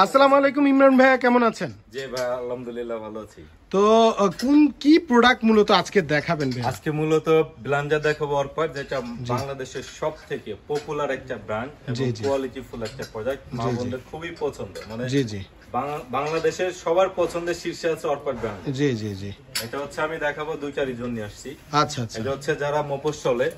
আসসালামু আলাইকুম ইমরান ভাইয়া, কেমন আছেন? জি ভাই, আলহামদুলিল্লাহ ভালো আছি। তো কি প্রোডাক্ট মূলত আজকে দেখাবেন ভাই? আজকে মূলত ব্লাঞ্জার দেখাবো অর্পার, যেটা বাংলাদেশের সবথেকে পপুলার একটা ব্র্যান্ড এবং কোয়ালিটিফুল একটা প্রোডাক্ট, মা বোনদের খুবই পছন্দ। মানে জি জি, বাংলাদেশের সবার পছন্দের শীর্ষে আছে অর্পার ব্র্যান্ড। জি জি জি, এটা হচ্ছে আমি দেখাবো দুইটা রিজন নিয়ে আসছি। আচ্ছা আচ্ছা, এটা হচ্ছে যারা মফস্বলে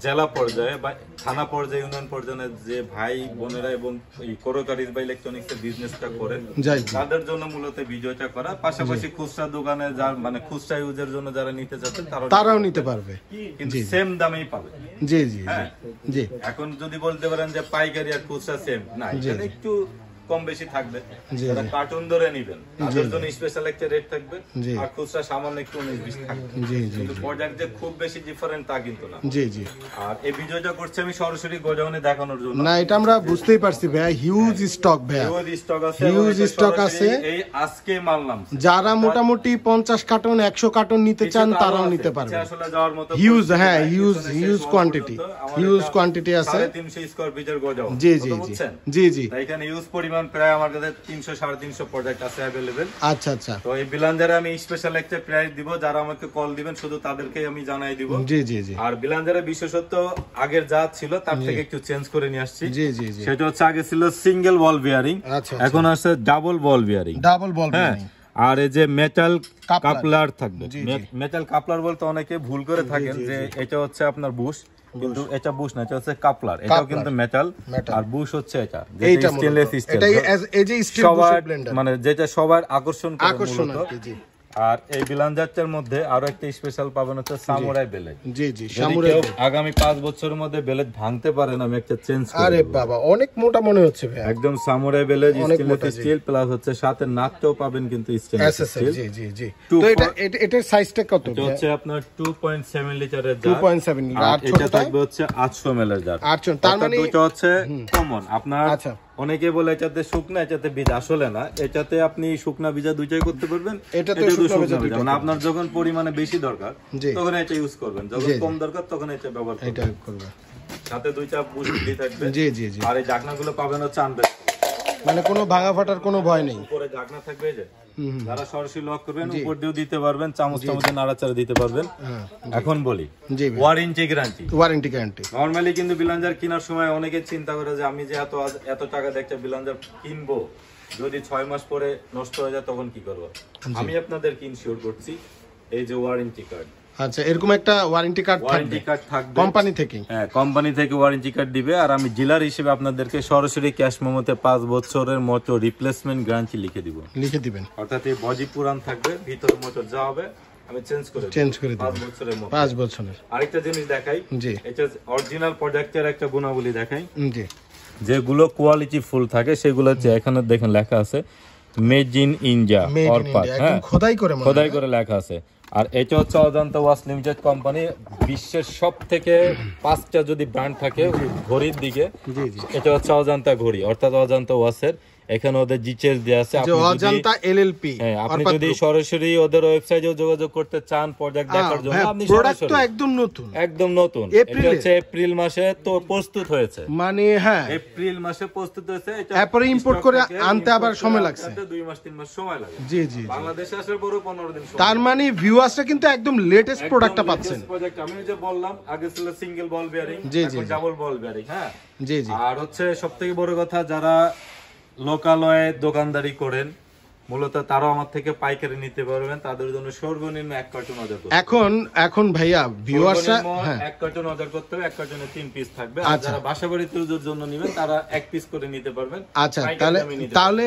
জেলা পর্যায়ে বা থানা পর্যায়ে, ইউনিয়ন পর্যায়ে যে ভাই বোনেরা এবং এই কোরকারিজ বা ইলেকট্রনিক্স এর বিজনেসটা করেন, তাদের জন্য মূলত ভিডিওটা করা। পাশাপাশি খুচরা দোকানে যার মানে খুচরা ইউজের জন্য যারা নিতে চাচ্ছেন তারাও নিতে পারবে, কিন্তু সেম দামেই পাবে। জি জি জি। এখন যদি বলতে পারেন যে পাইকারি আর খুচরা সেম না, এখানে একটু কম বেশি থাকবে। যারা কার্টুন ধরে নেবেন তাদের জন্য স্পেশাল একটা রেট থাকবে, আর খুচরা সামান্য একটু 19-20 থাকবে। কিন্তু প্রোডাক্ট যে খুব বেশি ডিফারেন্ট তা কিন্তু না। জি জি। আর এই ভিডিওটা করছি আমি সরাসরি গোডাউনে দেখানোর জন্য। না, এটা আমরা বুঝতেই পারছি ভাই, হিউজ স্টক ভাই, হিউজ স্টক আছে। এই আজকে মাল নাম, যারা মোটামুটি 50 কার্টন 100 কার্টন নিতে চান তারাও নিতে পারবে। আসলে যাওয়ার মতো হিউজ, হ্যাঁ হিউজ কোয়ান্টিটি আছে। 350 স্কয়ার ফিটের গোডাউন। জি জি জি জি। এখানে হিউজ পরিমাণ প্রায় আমার কাছে 300-350 প্রোডাক্ট আছে अवेलेबल। আচ্ছা আচ্ছা। তো এই ব্লাঞ্জারে আমি স্পেশাল একটা প্রাইস দিব, যারা আমাকে কল দিবেন শুধু তাদেরকেই আমি জানাই দিব। জি জি জি। আর ব্লাঞ্জারে বিশেষত্ব আগের যা ছিল তার থেকে একটু চেঞ্জ করে নিয়ে আসছি। জি জি জি। সেটা হচ্ছে আগে ছিল সিঙ্গেল বল বিয়ারিং, এখন আছে double ball bearing. Double ball bearing. আর এই যে মেটাল কাপলার থাকবে। মেটাল কাপলার বলতে অনেকে ভুল করে থাকেন যে এটা হচ্ছে আপনার বুশ, কিন্তু এটা বুশ না, এটা হচ্ছে কাপলার। এটাও কিন্তু মেটাল, আর বুশ হচ্ছে এটা স্টেনলেস স্টিল। এই যে স্টিল বুশ ব্লেন্ডার, মানে যেটা সবার আকর্ষণ করে। আর এই ব্লাঞ্জারটার মধ্যে আরো একটা স্পেশাল পাবেন হচ্ছে সামুরাই ব্লেড। জি জি, সামুরাই। আগামী 5 বছরের মধ্যে ব্লেড ভাঙতে পারেন, আমি একটা চেঞ্জ করি। আরে বাবা, অনেক মোটা মনে হচ্ছে ভাই। একদম samurai blade, stainless steel, plus হচ্ছে সাথে নাটটাও পাবেন কিন্তু স্টেনলেস স্টিল। জি জি জি। তো এটার সাইজটা কত? এটা হচ্ছে আপনার 2.7 লিটারের জার। 2.7 লিটার। আর এটা থাকবে হচ্ছে 800 ml এর জার। তার মানে দুটো হচ্ছে কমন আপনার। আচ্ছা, অনেকে বলে এটাতে শুকনা, এটাতে বীজ। আসলে না, এটাতে আপনি শুকনা বীজা দুইটাই করতে পারবেন। এটাতে শুকনা বীজা দুইটা, মানে আপনার যখন পরিমাণে বেশি দরকার তখন এটা ইউজ করবেন, যখন কম দরকার তখন এটা ব্যবহার করবেন। সাথে দুইটা বুশ দি থাকবে। জি জি জি। আর এই ঢাকনাগুলো পাবেন হচ্ছে আনবেল, মানে কোনো ভাঙা ফাটার কোনো ভয় নেই। উপরে ঢাকনা থাকবে, যে যারা সরাসরি লক করবেন উপর দিয়েও দিতে পারবেন, চামচ নাড়াচাড়া দিতে পারবেন। এখন বলি ওয়ারেন্টি গ্যারান্টি। নরমালি কিন্তু ব্লাঞ্জার কেনার সময় অনেকে চিন্তা করে যে আমি যে এত টাকা দিয়ে একটা ব্লাঞ্জার কিনবো, যদি 6 মাস পরে নষ্ট হয়ে যায় তখন কি করবো? আমি আপনাদেরকে ইনশিওর করছি, এই যে ওয়ারেন্টি কার্ড। আচ্ছা, এরকম একটা ওয়ারেন্টি কার্ড থাকবে কোম্পানি থেকে। হ্যাঁ, কোম্পানি থেকে ওয়ারেন্টি কার্ড দিবে। আর আমি ডিলার হিসেবে আপনাদেরকে সরাসরি ক্যাশ মেমোতে 5 বছরের মতো রিপ্লেসমেন্ট গ্যারান্টি লিখে দিবেন। অর্থাৎ এই বডি পুরান থাকবে, ভিতরে মোটর যা হবে আমি চেঞ্জ করে দেব 5 বছরের মতো। 5 বছরের। আরেকটা জিনিস দেখাই, জি, এটা অরিজিনাল প্রোডাক্টের একটা গুণাবলী দেখাই। জি, যেগুলো কোয়ালিটি ফুল থাকে সেগুলো হচ্ছে এখানে দেখেন লেখা আছে মেড ইন ইন্ডিয়া অর্পার। হ্যাঁ, খোদাই করে লেখা আছে। আর এটা হচ্ছে অজন্তা ওয়াচ লিমিটেড কোম্পানি। বিশ্বের সব থেকে 5টা যদি ব্র্যান্ড থাকে ঘড়ির দিকে, এটা হচ্ছে অজন্তা ঘড়ি, অর্থাৎ অজন্তা ওয়াচের। এখানে ওদের ডিটেইলস দেয়া আছে, অজন্তা এলএলপি। হ্যাঁ, আপনি যদি সরাসরি ওদের ওয়েবসাইটেও যোগাযোগ করতে চান প্রোডাক্ট দেখার জন্য, আপনি সরাসরি একদম নতুন এটা হচ্ছে এপ্রিল মাসে তো প্রস্তুত হয়েছে, মানে হ্যাঁ এপ্রিল মাসে প্রস্তুত হয়েছে। এটা তারপরে ইম্পোর্ট করে আনতে আবার সময় লাগছে, 2 মাস 3 মাস সময় লাগে। জি জি, বাংলাদেশে আসার পরে 15 দিন সময়। তার মানে ভিউয়ার্সরা কিন্তু একদম লেটেস্ট প্রোডাক্টটা পাচ্ছেন। আমি যে বললাম আগে ছিল সিঙ্গেল বল বিয়ারিং, এখন ডাবল বল বিয়ারিং। হ্যাঁ জি জি। আর হচ্ছে সবথেকে বড় কথা, যারা লোকালয়ে দোকানদারি করেন মূলত তারাও আমার থেকে পাইকারি নিতে পারবেন, তাদের জন্য সর্বনিম্ন 1 কার্টন অর্ডার করতে হবে। এখন ভাইয়া ভিউয়ার্সরা 1 কার্টন অর্ডার করতে হবে, 1 কার্টনে 3 পিস থাকবে। আর যারা বাসাবাড়িতে ইউজের জন্য নেবেন তারা 1 পিস করে নিতে পারবেন। আচ্ছা, তাহলে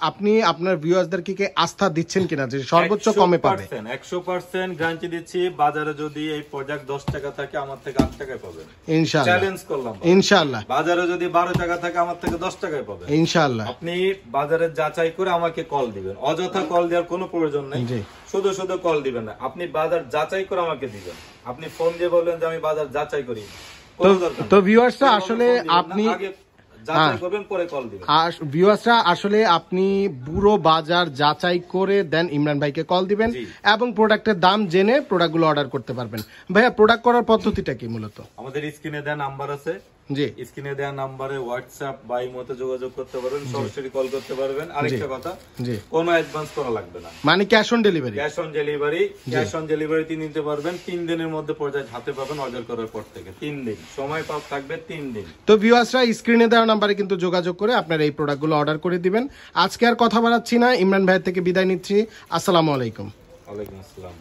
আপনি আপনার ভিউয়ার্সদেরকে কি আস্থা দিচ্ছেন কিনা যে সর্বোচ্চ কমে পাবে? 100% গ্যারান্টি দিচ্ছি। বাজারে যদি এই প্রোডাক্ট 10 টাকা থাকে আমার থেকে 8 টাকায় পাবেন ইনশাআল্লাহ। চ্যালেঞ্জ করলাম ইনশাআল্লাহ। বাজারে যদি 12 টাকা থাকে আমার থেকে 10 টাকায় পাবেন ইনশাআল্লাহ। আপনি বাজারে যাচাই করে আমাকে কল দিবেন, অযথা কল দেওয়ার কোনো প্রয়োজন নেই। শুধু কল দিবেন না, আপনি বাজার যাচাই করে আমাকে দিবেন। আপনি ফোন দিয়ে বলবেন যে আমি বাজার যাচাই করি, তো ভিউয়ার্সরা আসলে আপনি যাচাই করবেন পরে কল দিবেন। আর ভিউয়ার্সরা আসলে আপনি পুরো বাজার যাচাই করে দেন ইমরান ভাইকে কল দিবেন এবং প্রোডাক্টের দাম জেনে প্রোডাক্টগুলো অর্ডার করতে পারবেন। ভাইয়া, প্রোডাক্ট করার পদ্ধতিটা কি? মূলত আমাদের স্ক্রিনে দেওয়া নাম্বার আছে, জি স্ক্রিনে দেওয়া নম্বরে হোয়াটসঅ্যাপ বা ইমোতে যোগাযোগ করতে পারবেন, সরাসরি কল করতে পারবেন। আরেকটা কথা, জি কোনো অ্যাডভান্স করা লাগবে না, মানে cash on delivery. Cash on delivery নিতে পারবেন। 3 দিনের মধ্যে প্রোডাক্ট হাতে পাবেন অর্ডার করার পর থেকে। 3 দিন সময় থাকবে, 3 দিন। তো ভিউয়ার্সরা স্ক্রিনে দেওয়া নাম্বারে কিন্তু যোগাযোগ করে আপনারা এই প্রোডাক্টগুলো অর্ডার করে দিবেন। আজকে আর কথা বাড়াচ্ছি না, ইমরান ভাইয়ের থেকে বিদায় নিচ্ছি। আসসালামু আলাইকুম। ওয়ালাইকুম আসসালাম।